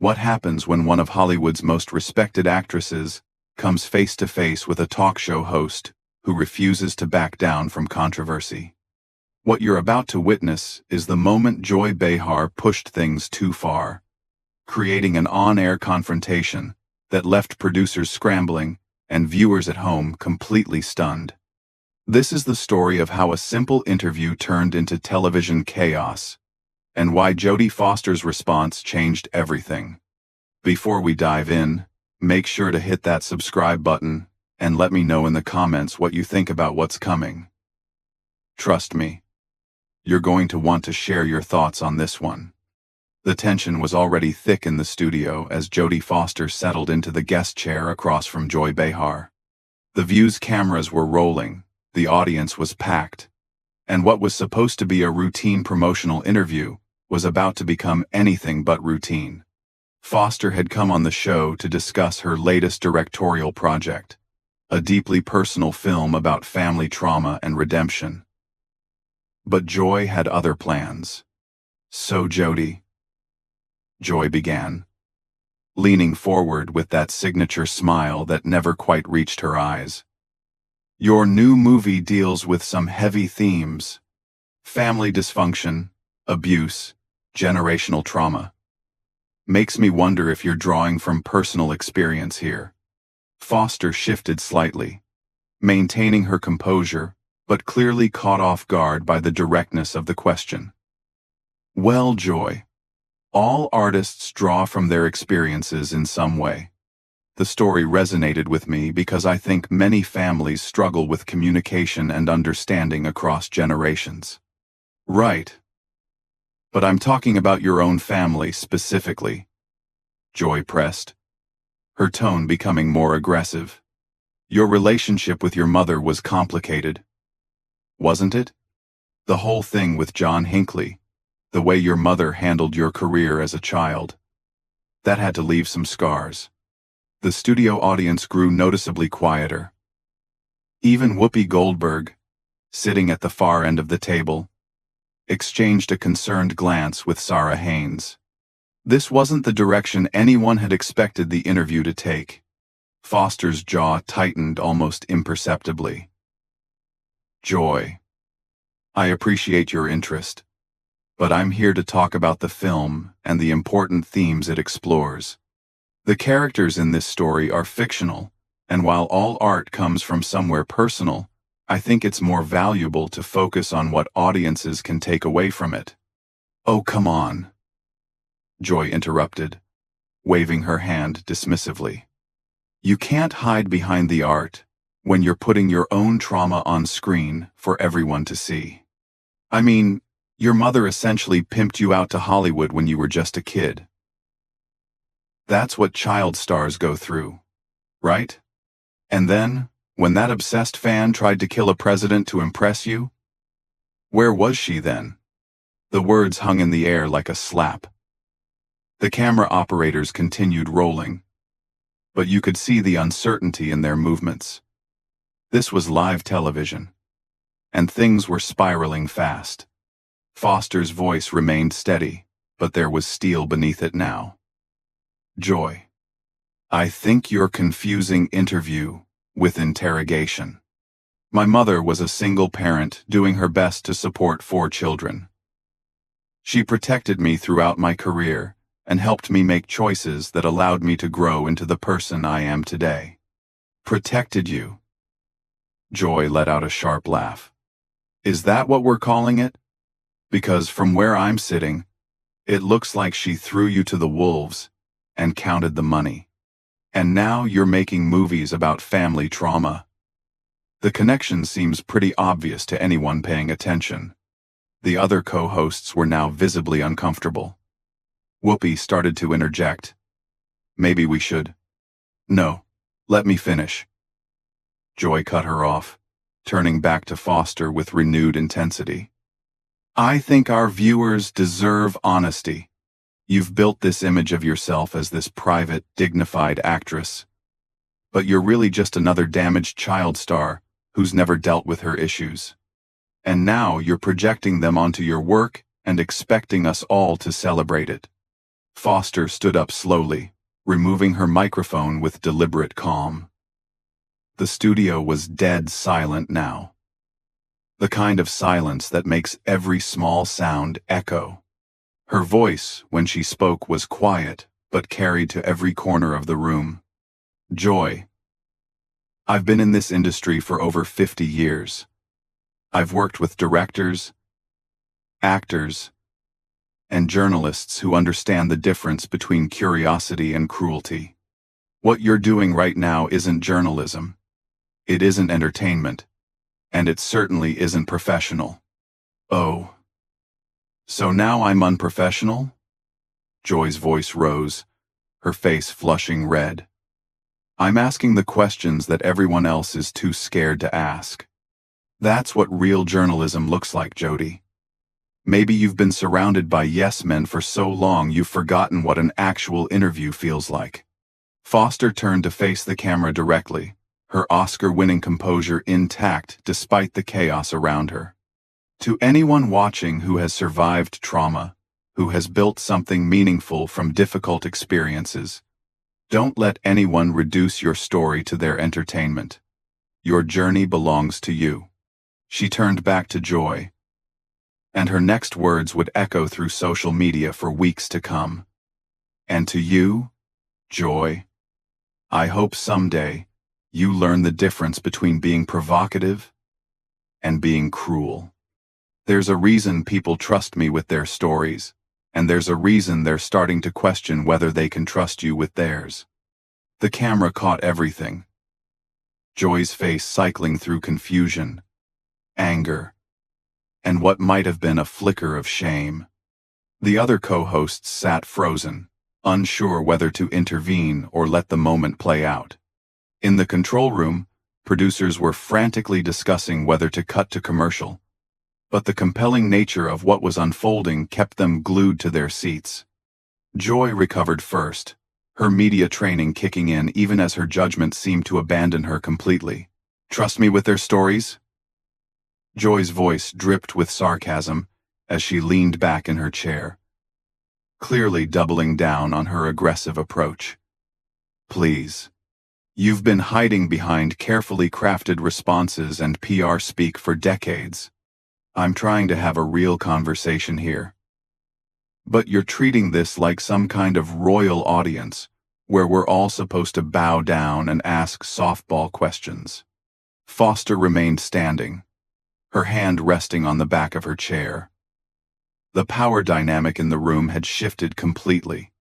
What happens when one of Hollywood's most respected actresses comes face to face with a talk show host who refuses to back down from controversy? What you're about to witness is the moment Joy Behar pushed things too far, creating an on-air confrontation that left producers scrambling and viewers at home completely stunned. This is the story of how a simple interview turned into television chaos, and why Jodie Foster's response changed everything. Before we dive in, make sure to hit that subscribe button and let me know in the comments what you think about what's coming. Trust me, you're going to want to share your thoughts on this one. The tension was already thick in the studio as Jodie Foster settled into the guest chair across from Joy Behar. The View's cameras were rolling, the audience was packed, and what was supposed to be a routine promotional interview was about to become anything but routine. Foster had come on the show to discuss her latest directorial project, a deeply personal film about family trauma and redemption. But Joy had other plans. "So Jodie," Joy began, leaning forward with that signature smile that never quite reached her eyes. "Your new movie deals with some heavy themes: family dysfunction, abuse, generational trauma. Makes me wonder if you're drawing from personal experience here." Foster shifted slightly, maintaining her composure, but clearly caught off guard by the directness of the question. "Well, Joy, all artists draw from their experiences in some way. The story resonated with me because I think many families struggle with communication and understanding across generations." "Right. But I'm talking about your own family specifically," Joy pressed, her tone becoming more aggressive. "Your relationship with your mother was complicated, wasn't it? The whole thing with John Hinckley, the way your mother handled your career as a child, that had to leave some scars." The studio audience grew noticeably quieter. Even Whoopi Goldberg, sitting at the far end of the table, exchanged a concerned glance with Sarah Haynes. This wasn't the direction anyone had expected the interview to take. Foster's jaw tightened almost imperceptibly. "Joy, I appreciate your interest, but I'm here to talk about the film and the important themes it explores. The characters in this story are fictional, and while all art comes from somewhere personal, I think it's more valuable to focus on what audiences can take away from it." "Oh, come on," Joy interrupted, waving her hand dismissively. "You can't hide behind the art when you're putting your own trauma on screen for everyone to see. I mean, your mother essentially pimped you out to Hollywood when you were just a kid. That's what child stars go through, right? And then, when that obsessed fan tried to kill a president to impress you, where was she then?" The words hung in the air like a slap. The camera operators continued rolling, but you could see the uncertainty in their movements. This was live television, and things were spiraling fast. Foster's voice remained steady, but there was steel beneath it now. "Joy, I think you're confusing interview with interrogation. My mother was a single parent doing her best to support 4 children. She protected me throughout my career and helped me make choices that allowed me to grow into the person I am today." "Protected you?" Joy let out a sharp laugh. "Is that what we're calling it? Because from where I'm sitting, it looks like she threw you to the wolves and counted the money. And now you're making movies about family trauma." The connection seems pretty obvious to anyone paying attention. The other co-hosts were now visibly uncomfortable. Whoopi started to interject. "Maybe we should." "No, let me finish." Joy cut her off, turning back to Foster with renewed intensity. "I think our viewers deserve honesty. You've built this image of yourself as this private, dignified actress, but you're really just another damaged child star who's never dealt with her issues. And now you're projecting them onto your work and expecting us all to celebrate it. Foster stood up slowly, removing her microphone with deliberate calm. The studio was dead silent now. The kind of silence that makes every small sound echo. Her voice, when she spoke, was quiet, but carried to every corner of the room. Joy. I've been in this industry for over 50 years. I've worked with directors, actors, and journalists who understand the difference between curiosity and cruelty. What you're doing right now isn't journalism. It isn't entertainment. And it certainly isn't professional. Oh. So now I'm unprofessional? Joy's voice rose, her face flushing red. I'm asking the questions that everyone else is too scared to ask. That's what real journalism looks like, Jodie. Maybe you've been surrounded by yes men for so long you've forgotten what an actual interview feels like. Foster turned to face the camera directly, her Oscar-winning composure intact despite the chaos around her. To anyone watching who has survived trauma, who has built something meaningful from difficult experiences, don't let anyone reduce your story to their entertainment. Your journey belongs to you. She turned back to Joy, and her next words would echo through social media for weeks to come. And to you, Joy, I hope someday you learn the difference between being provocative and being cruel. There's a reason people trust me with their stories, and there's a reason they're starting to question whether they can trust you with theirs. The camera caught everything. Joy's face cycling through confusion, anger, and what might have been a flicker of shame. The other co-hosts sat frozen, unsure whether to intervene or let the moment play out. In the control room, producers were frantically discussing whether to cut to commercial, but the compelling nature of what was unfolding kept them glued to their seats. Joy recovered first, her media training kicking in even as her judgment seemed to abandon her completely. Trust me with their stories? Joy's voice dripped with sarcasm as she leaned back in her chair, clearly doubling down on her aggressive approach. Please. You've been hiding behind carefully crafted responses and PR speak for decades. I'm trying to have a real conversation here. But you're treating this like some kind of royal audience, where we're all supposed to bow down and ask softball questions. Foster remained standing, her hand resting on the back of her chair. The power dynamic in the room had shifted completely.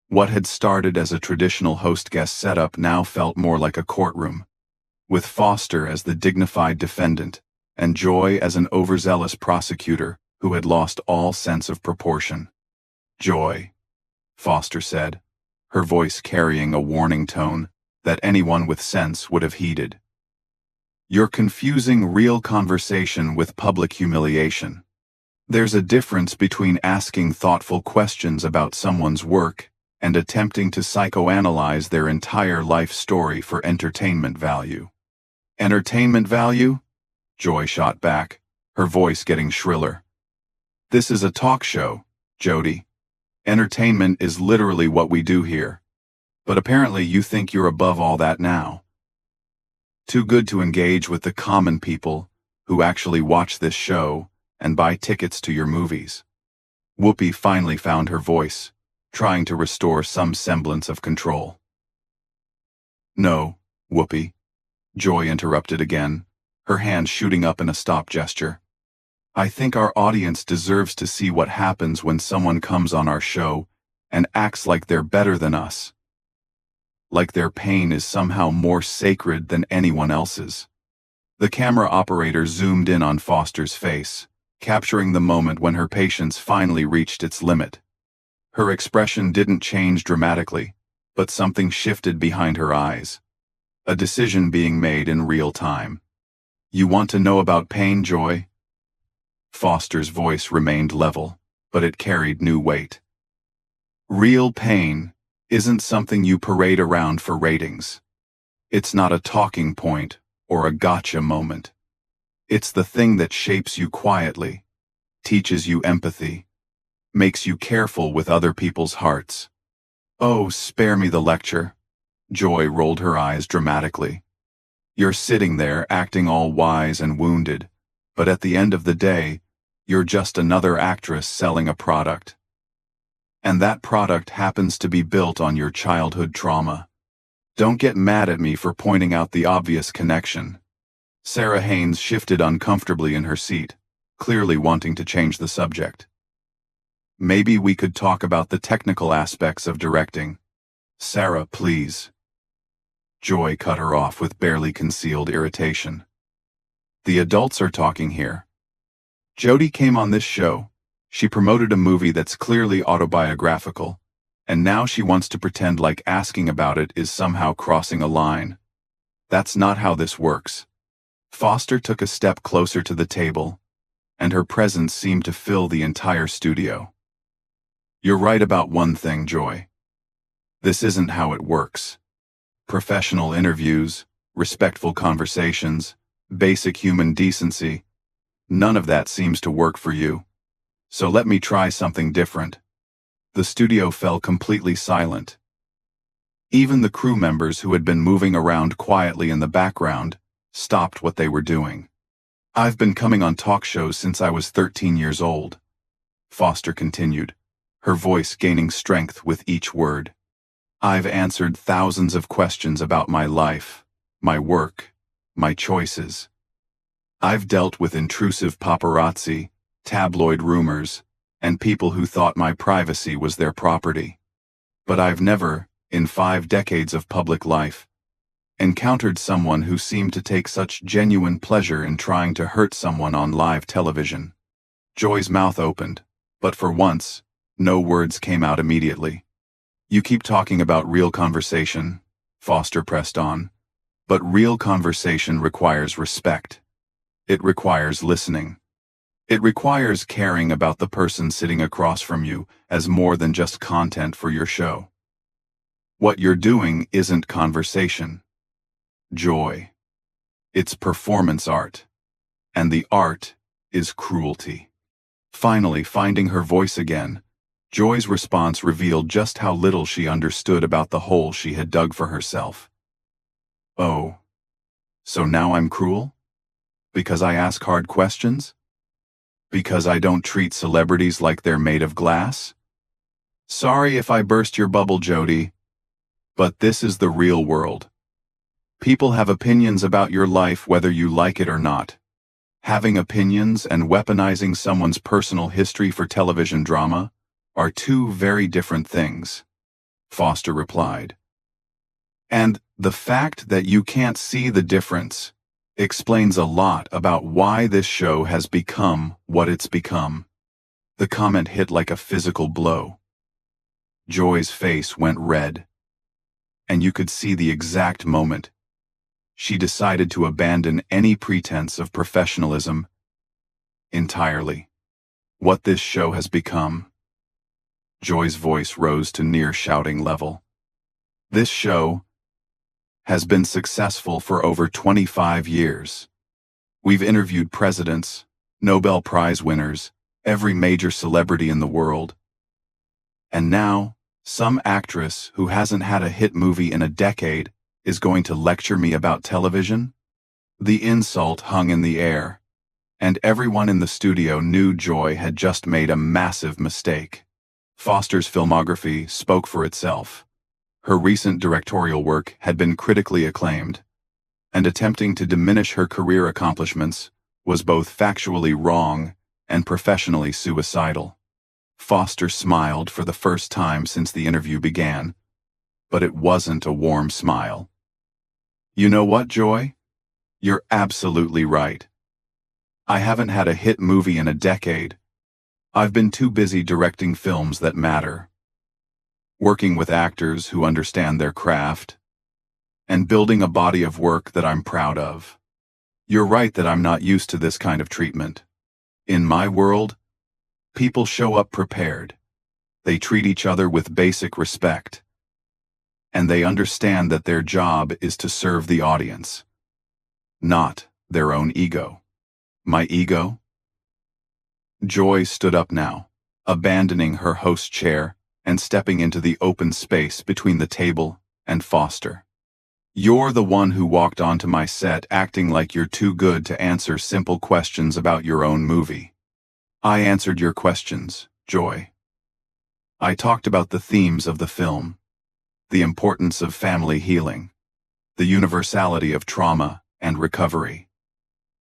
What had started as a traditional host-guest setup now felt more like a courtroom, with Foster as the dignified defendant and Joy as an overzealous prosecutor who had lost all sense of proportion. Joy, Foster said, her voice carrying a warning tone that anyone with sense would have heeded. You're confusing real conversation with public humiliation. There's a difference between asking thoughtful questions about someone's work and attempting to psychoanalyze their entire life story for entertainment value. Entertainment value? Joy shot back, her voice getting shriller. This is a talk show, Jodie. Entertainment is literally what we do here. But apparently you think you're above all that now. Too good to engage with the common people who actually watch this show and buy tickets to your movies. Whoopi finally found her voice, trying to restore some semblance of control. No, Whoopi, Joy interrupted again, her hand shooting up in a stop gesture. I think our audience deserves to see what happens when someone comes on our show and acts like they're better than us. Like their pain is somehow more sacred than anyone else's. The camera operator zoomed in on Foster's face, capturing the moment when her patience finally reached its limit. Her expression didn't change dramatically, but something shifted behind her eyes. A decision being made in real time. You want to know about pain, Joy? Foster's voice remained level, but it carried new weight. Real pain isn't something you parade around for ratings. It's not a talking point or a gotcha moment. It's the thing that shapes you quietly, teaches you empathy, makes you careful with other people's hearts. Oh, spare me the lecture. Joy rolled her eyes dramatically. You're sitting there acting all wise and wounded, but at the end of the day, you're just another actress selling a product. And that product happens to be built on your childhood trauma. Don't get mad at me for pointing out the obvious connection. Sarah Haynes shifted uncomfortably in her seat, clearly wanting to change the subject. Maybe we could talk about the technical aspects of directing. Sarah, please. Joy cut her off with barely concealed irritation. The adults are talking here. Jodie came on this show. She promoted a movie that's clearly autobiographical, and now she wants to pretend like asking about it is somehow crossing a line. That's not how this works. Foster took a step closer to the table, and her presence seemed to fill the entire studio. You're right about one thing, Joy. This isn't how it works. Professional interviews, respectful conversations, basic human decency, none of that seems to work for you. So let me try something different. The studio fell completely silent. Even the crew members who had been moving around quietly in the background stopped what they were doing. I've been coming on talk shows since I was 13 years old, Foster continued, her voice gaining strength with each word. I've answered thousands of questions about my life, my work, my choices. I've dealt with intrusive paparazzi, tabloid rumors, and people who thought my privacy was their property. But I've never, in 5 decades of public life, encountered someone who seemed to take such genuine pleasure in trying to hurt someone on live television. Joy's mouth opened, but for once, no words came out immediately. You keep talking about real conversation, Foster pressed on, but real conversation requires respect. It requires listening. It requires caring about the person sitting across from you as more than just content for your show. What you're doing isn't conversation, Joy. It's performance art, and the art is cruelty. Finally, finding her voice again, Joy's response revealed just how little she understood about the hole she had dug for herself. Oh, so now I'm cruel? Because I ask hard questions? Because I don't treat celebrities like they're made of glass? Sorry if I burst your bubble, Jodie, but this is the real world. People have opinions about your life whether you like it or not. Having opinions and weaponizing someone's personal history for television drama are two very different things, Foster replied. And the fact that you can't see the difference explains a lot about why this show has become what it's become. The comment hit like a physical blow. Joy's face went red, and you could see the exact moment she decided to abandon any pretense of professionalism entirely. What this show has become. Joy's voice rose to near shouting level. This show has been successful for over 25 years. We've interviewed presidents, Nobel Prize winners, every major celebrity in the world. And now, some actress who hasn't had a hit movie in a decade is going to lecture me about television? The insult hung in the air, and everyone in the studio knew Joy had just made a massive mistake. Foster's filmography spoke for itself. Her recent directorial work had been critically acclaimed, and attempting to diminish her career accomplishments was both factually wrong and professionally suicidal. Foster smiled for the first time since the interview began, but it wasn't a warm smile. You know what, Joy? You're absolutely right. I haven't had a hit movie in a decade. I've been too busy directing films that matter, working with actors who understand their craft, and building a body of work that I'm proud of. You're right that I'm not used to this kind of treatment. In my world, people show up prepared. They treat each other with basic respect, and they understand that their job is to serve the audience, not their own ego. My ego? Joy stood up now, abandoning her host chair and stepping into the open space between the table and Foster. "You're the one who walked onto my set acting like you're too good to answer simple questions about your own movie." "I answered your questions, Joy. I talked about the themes of the film, the importance of family healing, the universality of trauma and recovery.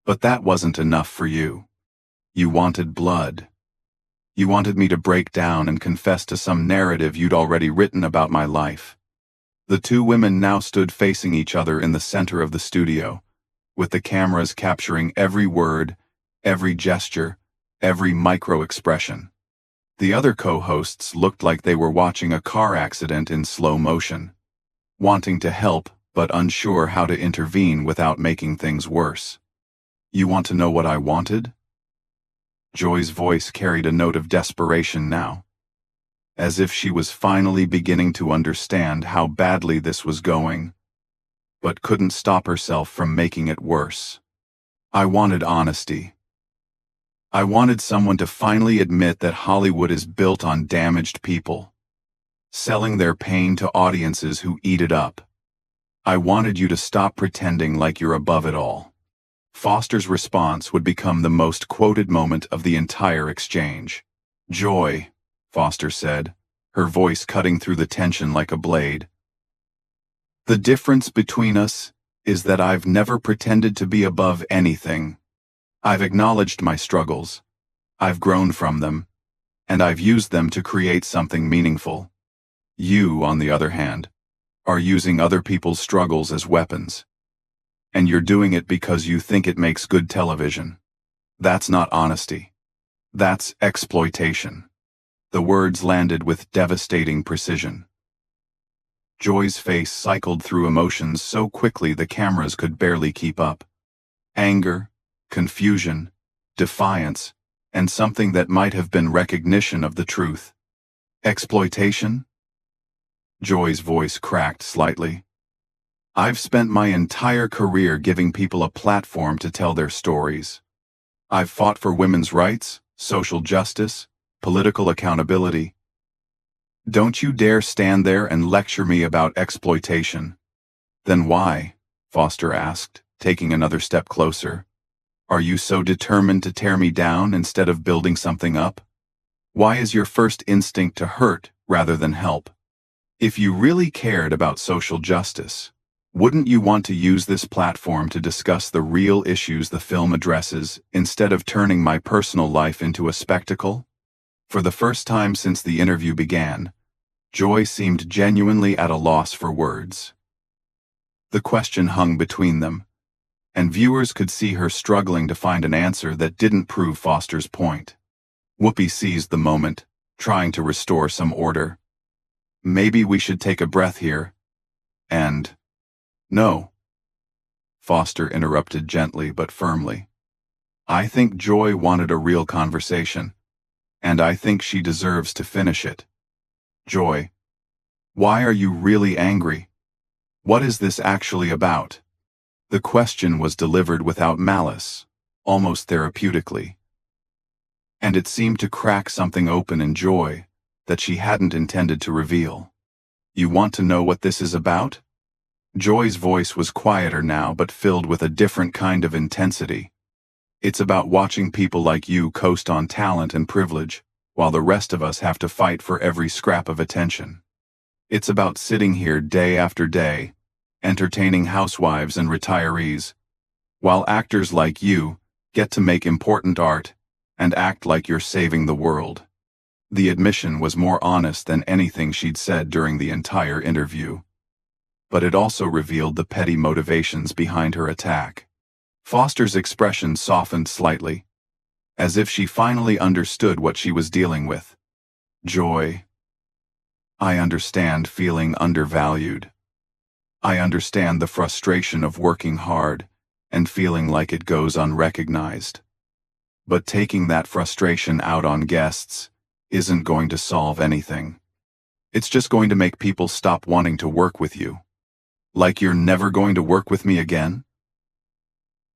But that wasn't enough for you. You wanted blood. You wanted me to break down and confess to some narrative you'd already written about my life." The two women now stood facing each other in the center of the studio, with the cameras capturing every word, every gesture, every micro-expression. The other co-hosts looked like they were watching a car accident in slow motion, wanting to help but unsure how to intervene without making things worse. "You want to know what I wanted?" Joy's voice carried a note of desperation now, as if she was finally beginning to understand how badly this was going, but couldn't stop herself from making it worse. "I wanted honesty. I wanted someone to finally admit that Hollywood is built on damaged people, selling their pain to audiences who eat it up. I wanted you to stop pretending like you're above it all." Foster's response would become the most quoted moment of the entire exchange. "Joy," Foster said, her voice cutting through the tension like a blade. "The difference between us is that I've never pretended to be above anything. I've acknowledged my struggles, I've grown from them, and I've used them to create something meaningful. You, on the other hand, are using other people's struggles as weapons. And you're doing it because you think it makes good television. That's not honesty. That's exploitation." The words landed with devastating precision. Joy's face cycled through emotions so quickly the cameras could barely keep up. Anger, confusion, defiance, and something that might have been recognition of the truth. "Exploitation?" Joy's voice cracked slightly. "I've spent my entire career giving people a platform to tell their stories. I've fought for women's rights, social justice, political accountability. Don't you dare stand there and lecture me about exploitation." "Then why?" Foster asked, taking another step closer. "Are you so determined to tear me down instead of building something up? Why is your first instinct to hurt rather than help? If you really cared about social justice, wouldn't you want to use this platform to discuss the real issues the film addresses instead of turning my personal life into a spectacle?" For the first time since the interview began, Joy seemed genuinely at a loss for words. The question hung between them, and viewers could see her struggling to find an answer that didn't prove Foster's point. Whoopi seized the moment, trying to restore some order. "Maybe we should take a breath here, and—" "No," Foster interrupted gently but firmly. "I think Joy wanted a real conversation, and I think she deserves to finish it. Joy, why are you really angry? What is this actually about?" The question was delivered without malice, almost therapeutically, and it seemed to crack something open in Joy that she hadn't intended to reveal. "You want to know what this is about?" Joy's voice was quieter now but filled with a different kind of intensity. "It's about watching people like you coast on talent and privilege, while the rest of us have to fight for every scrap of attention. It's about sitting here day after day, entertaining housewives and retirees, while actors like you get to make important art and act like you're saving the world." The admission was more honest than anything she'd said during the entire interview, but it also revealed the petty motivations behind her attack. Foster's expression softened slightly, as if she finally understood what she was dealing with. "Joy, I understand feeling undervalued. I understand the frustration of working hard and feeling like it goes unrecognized. But taking that frustration out on guests isn't going to solve anything. It's just going to make people stop wanting to work with you. Like you're never going to work with me again?"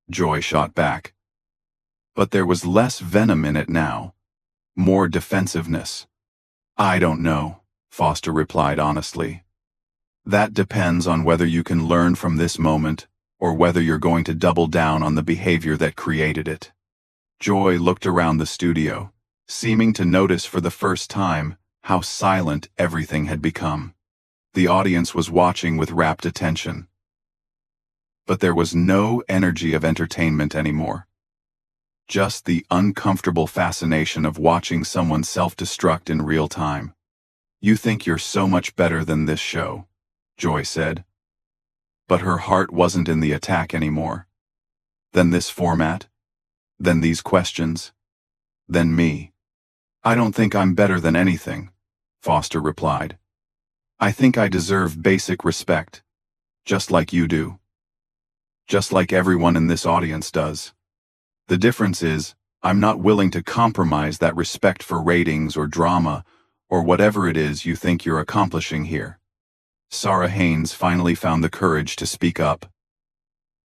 Joy shot back, but there was less venom in it now, more defensiveness. I don't know, Foster replied honestly. That depends on whether you can learn from this moment or whether you're going to double down on the behavior that created it. Joy looked around the studio, seeming to notice for the first time how silent everything had become. The audience was watching with rapt attention. But there was no energy of entertainment anymore. Just the uncomfortable fascination of watching someone self-destruct in real time. You think you're so much better than this show, Joy said. But her heart wasn't in the attack anymore. Then this format? Then these questions? Then me? I don't think I'm better than anything, Foster replied. I think I deserve basic respect, just like you do. Just like everyone in this audience does. The difference is, I'm not willing to compromise that respect for ratings or drama or whatever it is you think you're accomplishing here. Sarah Haynes finally found the courage to speak up.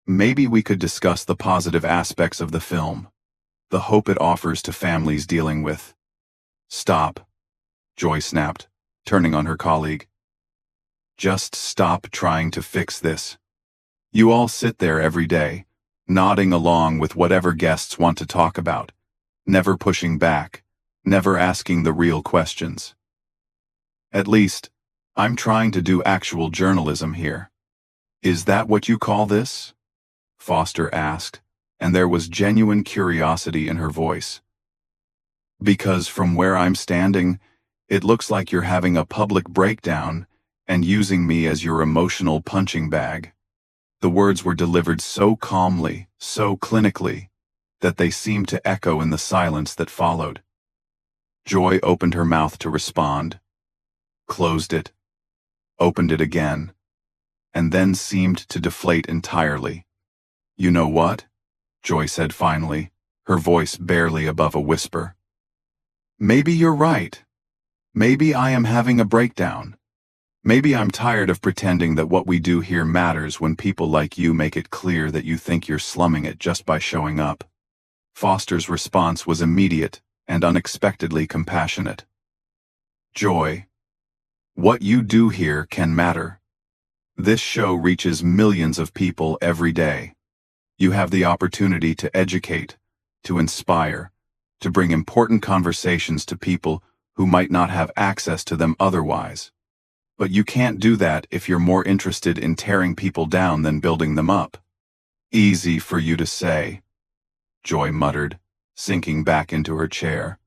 Maybe we could discuss the positive aspects of the film, the hope it offers to families dealing with. Stop, Joy snapped, turning on her colleague. Just stop trying to fix this. You all sit there every day, nodding along with whatever guests want to talk about, never pushing back, never asking the real questions. At least, I'm trying to do actual journalism here. Is that what you call this? Foster asked, and there was genuine curiosity in her voice. Because from where I'm standing, it looks like you're having a public breakdown and using me as your emotional punching bag. The words were delivered so calmly, so clinically, that they seemed to echo in the silence that followed. Joy opened her mouth to respond, closed it, opened it again, and then seemed to deflate entirely. You know what? Joy said finally, her voice barely above a whisper. Maybe you're right. Maybe I am having a breakdown. Maybe I'm tired of pretending that what we do here matters when people like you make it clear that you think you're slumming it just by showing up. Foster's response was immediate and unexpectedly compassionate. Joy, what you do here can matter. This show reaches millions of people every day. You have the opportunity to educate, to inspire, to bring important conversations to people who might not have access to them otherwise. But you can't do that if you're more interested in tearing people down than building them up. Easy for you to say, Joy muttered, sinking back into her chair.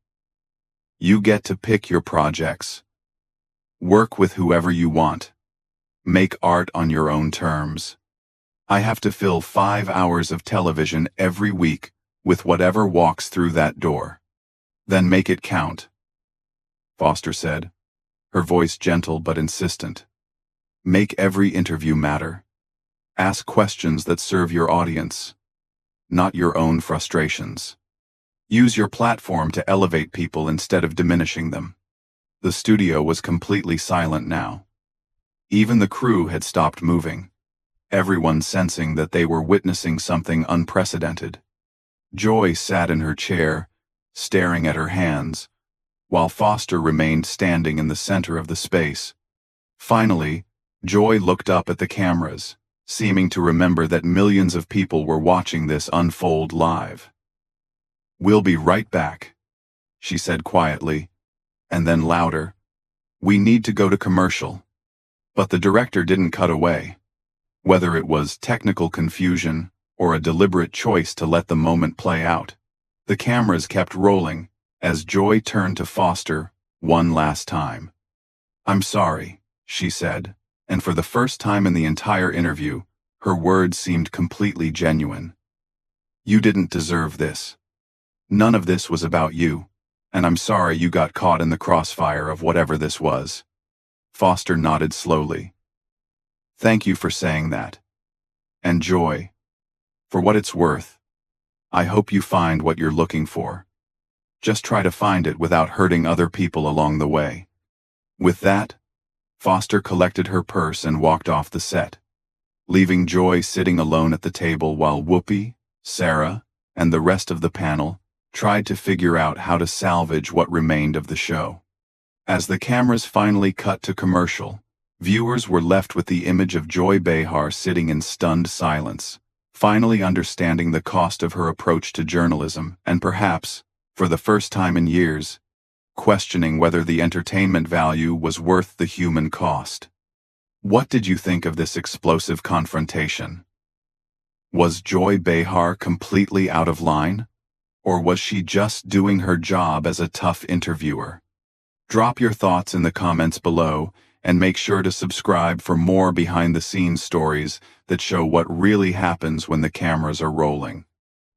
You get to pick your projects. Work with whoever you want. Make art on your own terms. I have to fill 5 hours of television every week with whatever walks through that door. Then make it count, Foster said, her voice gentle but insistent. Make every interview matter. Ask questions that serve your audience, not your own frustrations. Use your platform to elevate people instead of diminishing them. The studio was completely silent now. Even the crew had stopped moving, everyone sensing that they were witnessing something unprecedented. Joy sat in her chair, staring at her hands, while Foster remained standing in the center of the space. Finally, Joy looked up at the cameras, seeming to remember that millions of people were watching this unfold live. We'll be right back, she said quietly, and then louder. We need to go to commercial. But the director didn't cut away. Whether it was technical confusion or a deliberate choice to let the moment play out, the cameras kept rolling as Joy turned to Foster one last time. I'm sorry, she said, and for the first time in the entire interview, her words seemed completely genuine. You didn't deserve this. None of this was about you, and I'm sorry you got caught in the crossfire of whatever this was. Foster nodded slowly. Thank you for saying that. And Joy, for what it's worth, I hope you find what you're looking for. Just try to find it without hurting other people along the way. With that, Foster collected her purse and walked off the set, leaving Joy sitting alone at the table while Whoopi, Sarah, and the rest of the panel tried to figure out how to salvage what remained of the show. As the cameras finally cut to commercial, viewers were left with the image of Joy Behar sitting in stunned silence, finally understanding the cost of her approach to journalism and perhaps, for the first time in years, questioning whether the entertainment value was worth the human cost. What did you think of this explosive confrontation? Was Joy Behar completely out of line? Or was she just doing her job as a tough interviewer? Drop your thoughts in the comments below and make sure to subscribe for more behind-the-scenes stories that show what really happens when the cameras are rolling.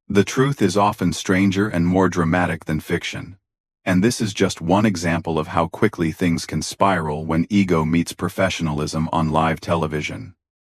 The truth is often stranger and more dramatic than fiction. And this is just one example of how quickly things can spiral when ego meets professionalism on live television.